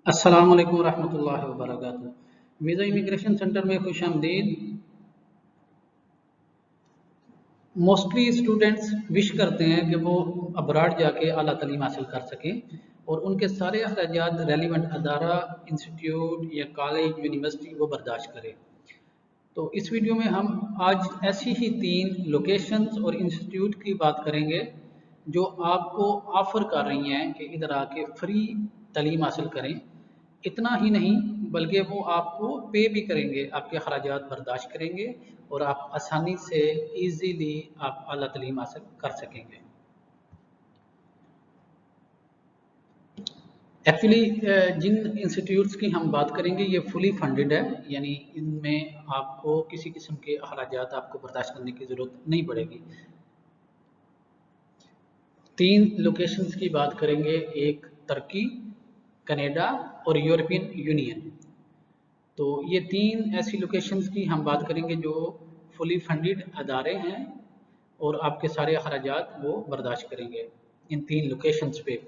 अस्सलाम वालेकुम रहमतुल्लाहि व बरकातुहू। वीज़ा इमिग्रेशन सेंटर में खुश आमदीद। मोस्टली स्टूडेंट्स विश करते हैं कि वो अब्राड जाके आला तालीम हासिल कर सकें और उनके सारे अखराजात रेलिवेंट अदारा, इंस्टीट्यूट या कॉलेज, यूनिवर्सिटी वो बर्दाश्त करे। तो इस वीडियो में हम आज ऐसी ही 3 लोकेशंस और इंस्टीट्यूट की बात करेंगे जो आपको ऑफ़र कर रही हैं कि इधर आके फ्री तालीम हासिल करें। इतना ही नहीं बल्कि वो आपको पे भी करेंगे, आपके अखराजात बर्दाश्त करेंगे और आप आसानी से ईज़िली आप आला तालीम हासिल कर सकेंगे। एक्चुअली जिन इंस्टीट्यूट्स की हम बात करेंगे ये फुली फंडेड है, यानी इनमें आपको किसी किस्म के अखराजात आपको बर्दाश्त करने की ज़रूरत नहीं पड़ेगी। 3 लोकेशंस की बात करेंगे, एक तुर्की, कनाडा और यूरोपियन यूनियन। तो ये 3 ऐसी लोकेशंस की हम बात करेंगे जो फुली फंडेड अदारे हैं और आपके सारे अखराजात वो बर्दाश्त करेंगे इन 3 लोकेशंस पे।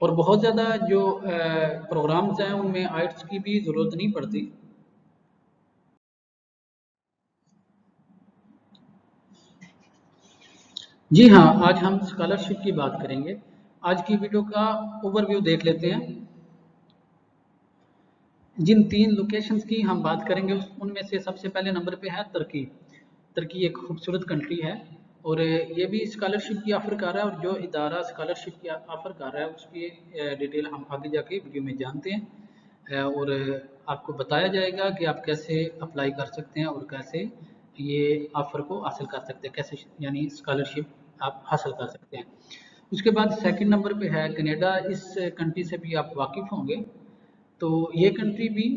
और बहुत ज़्यादा जो प्रोग्राम्स हैं उनमें आइट्स की भी ज़रूरत नहीं पड़ती। जी हाँ, आज हम स्कॉलरशिप की बात करेंगे। आज की वीडियो का ओवरव्यू देख लेते हैं। जिन 3 लोकेशंस की हम बात करेंगे उनमें से सबसे पहले नंबर पे है तुर्की। तुर्की एक खूबसूरत कंट्री है और ये भी स्कॉलरशिप की ऑफ़र कर रहा है और जो इदारा स्कॉलरशिप की ऑफ़र कर रहा है उसकी डिटेल हम आगे जाके वीडियो में जानते हैं और आपको बताया जाएगा कि आप कैसे अप्लाई कर सकते हैं और कैसे ये ऑफ़र को हासिल कर सकते हैं, कैसे यानी स्कॉलरशिप आप हासिल कर सकते हैं। उसके बाद सेकंड नंबर पे है कनाडा। इस कंट्री से भी आप वाकिफ़ होंगे। तो ये कंट्री भी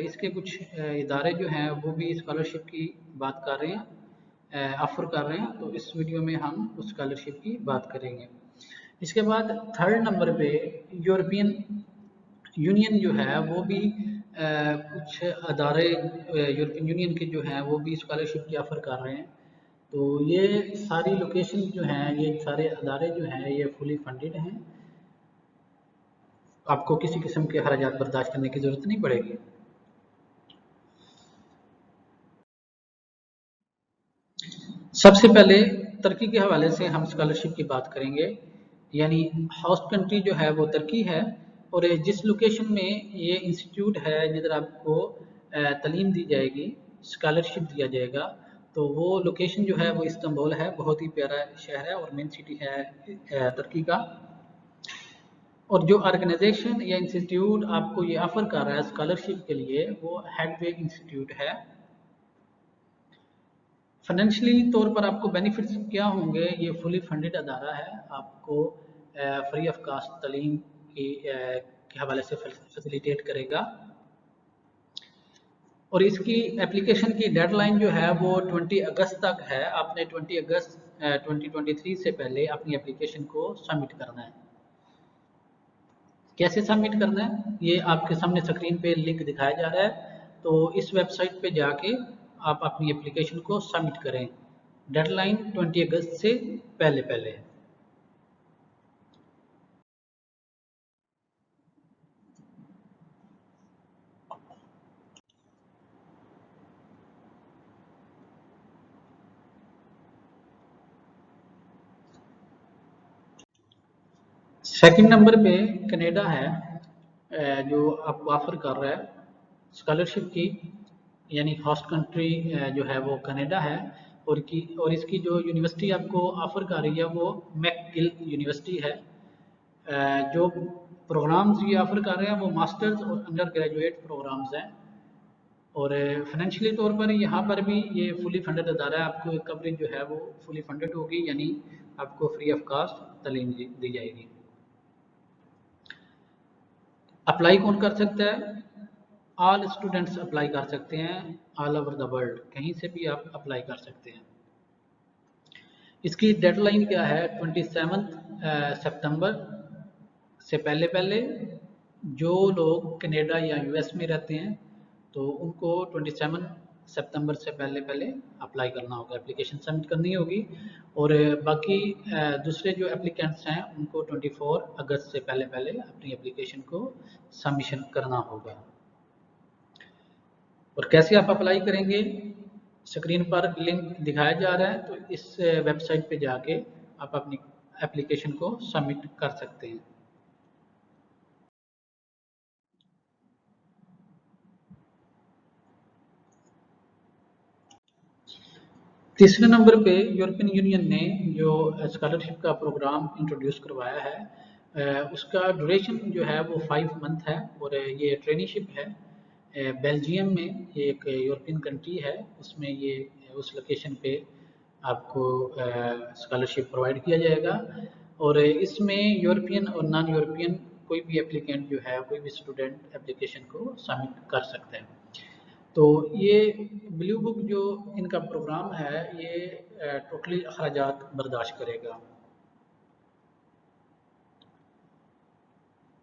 इसके कुछ इदारे जो हैं वो भी स्कॉलरशिप की बात कर रहे हैं, ऑफ़र कर रहे हैं। तो इस वीडियो में हम उस स्कॉलरशिप की बात करेंगे। इसके बाद थर्ड नंबर पे यूरोपियन यूनियन जो है वो भी कुछ अदारे यूरोपियन यूनियन के जो हैं वो भी स्कॉलरशिप की ऑफ़र कर रहे हैं। तो ये सारी लोकेशन जो हैं, ये सारे अदारे जो हैं ये फुली फंडेड हैं, आपको किसी किस्म के अखराजात बर्दाश्त करने की ज़रूरत नहीं पड़ेगी। सबसे पहले तुर्की के हवाले से हम स्कॉलरशिप की बात करेंगे, यानी होस्ट कंट्री जो है वो तुर्की है और जिस लोकेशन में ये इंस्टीट्यूट है जिधर आपको तालीम दी जाएगी, स्कॉलरशिप दिया जाएगा, तो वो लोकेशन जो है वो इस्तांबुल है। बहुत ही प्यारा शहर है और मेन सिटी है तुर्की का। और जो ऑर्गेनाइजेशन या इंस्टीट्यूट आपको ये ऑफ़र कर रहा है स्कॉलरशिप के लिए वो हेडवे इंस्टीट्यूट है। फाइनेंशियली तौर पर आपको बेनिफिट्स क्या होंगे, ये फुली फंडेड अदारा है, आपको फ्री ऑफ कास्ट तालीम के हवाले से फैसिलिटेट करेगा और इसकी एप्लीकेशन की डेडलाइन जो है वो 20 अगस्त तक है। आपने 20 अगस्त 2023 से पहले अपनी एप्लीकेशन को सबमिट करना है। कैसे सबमिट करना है ये आपके सामने स्क्रीन पे लिंक दिखाया जा रहा है, तो इस वेबसाइट पे जाके आप अपनी एप्लीकेशन को सबमिट करें। डेडलाइन 20 अगस्त से पहले पहले है। सेकंड नंबर पे कनाडा है, जो आपको ऑफर कर रहा है स्कॉलरशिप की, यानी होस्ट कंट्री जो है वो कनाडा है और इसकी जो यूनिवर्सिटी आपको ऑफर कर रही है वो मैकगिल यूनिवर्सिटी है। जो प्रोग्राम्स ये ऑफर कर रहे हैं वो मास्टर्स और अंडर ग्रेजुएट प्रोग्राम्स हैं और फाइनेंशियली तौर पर यहाँ पर भी ये फुली फंडेड अदारा है। आपको कवरेज जो है वो फुली फंडेड होगी, यानी आपको फ्री ऑफ कास्ट तालीम दी जाएगी। अप्लाई कौन कर सकता है? ऑल स्टूडेंट्स अप्लाई कर सकते हैं, ऑल ओवर द वर्ल्ड, कहीं से भी आप अप्लाई कर सकते हैं। इसकी डेडलाइन क्या है? 27 सितंबर से पहले पहले जो लोग कनाडा या यूएस में रहते हैं तो उनको 27 सितंबर से पहले पहले अप्लाई करना होगा, एप्लीकेशन सबमिट करनी होगी। और बाकी दूसरे जो एप्लीकेंट्स हैं उनको 24 अगस्त से पहले पहले अपनी एप्लीकेशन को सबमिशन करना होगा। और कैसे आप अप्लाई करेंगे, स्क्रीन पर लिंक दिखाया जा रहा है, तो इस वेबसाइट पे जाके आप अपनी एप्लीकेशन को सबमिट कर सकते हैं। तीसरे नंबर पे यूरोपियन यूनियन ने जो स्कॉलरशिप का प्रोग्राम इंट्रोड्यूस करवाया है, उसका ड्यूरेशन जो है वो 5 मंथ है और ये ट्रेनिशिप है। बेल्जियम में, ये एक यूरोपियन कंट्री है, उसमें ये उस लोकेशन पे आपको स्कॉलरशिप प्रोवाइड किया जाएगा। और इसमें यूरोपियन और नॉन यूरोपियन कोई भी एप्लीकेंट जो है, कोई भी स्टूडेंट एप्लीकेशन को सबमिट कर सकता है। तो ये ब्लू बुक जो इनका प्रोग्राम है, ये टोटली अखराजात बर्दाश्त करेगा।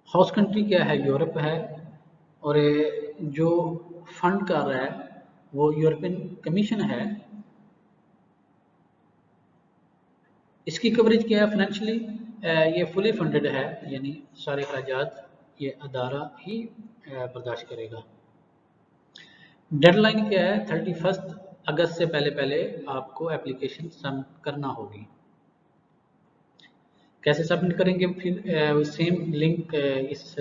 हाउस कंट्री क्या है, यूरोप है, और जो फंड कर रहा है वो यूरोपियन कमीशन है। इसकी कवरेज क्या है फाइनेंशियली, ये फुली फंडेड है, यानी सारे अखराजात ये अदारा ही बर्दाश्त करेगा। डेडलाइन क्या है, 31 अगस्त से पहले पहले आपको एप्लीकेशन सबमिट करना होगी। कैसे सबमिट करेंगे, फिर सेम लिंक इस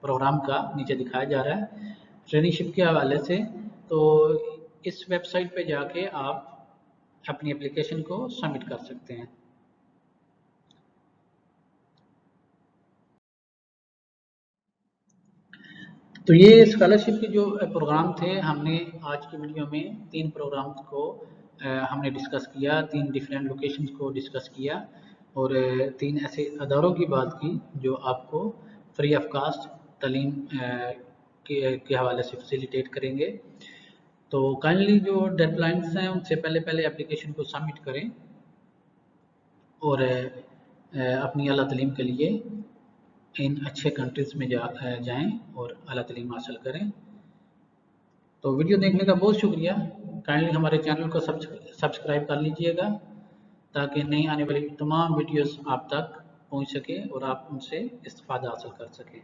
प्रोग्राम का नीचे दिखाया जा रहा है ट्रेनिशिप के हवाले से। तो इस वेबसाइट पे जाके आप अपनी एप्लीकेशन को सबमिट कर सकते हैं। तो ये स्कॉलरशिप के जो प्रोग्राम थे, हमने आज की वीडियो में 3 प्रोग्राम्स को हमने डिस्कस किया, 3 डिफरेंट लोकेशंस को डिस्कस किया और 3 ऐसे अदारों की बात की जो आपको फ्री ऑफ कास्ट तालीम के हवाले से फैसिलिटेट करेंगे। तो काइंडली जो डेडलाइंस हैं उनसे पहले पहले एप्लीकेशन को सबमिट करें और अपनी आला तालीम के लिए इन अच्छे कंट्रीज़ में जाएं और आला तालीम हासिल करें। तो वीडियो देखने का बहुत शुक्रिया। काइंडली हमारे चैनल को सब्सक्राइब कर लीजिएगा ताकि नई आने वाली तमाम वीडियोस आप तक पहुंच सके और आप उनसे इस्तेफादा हासिल कर सकें।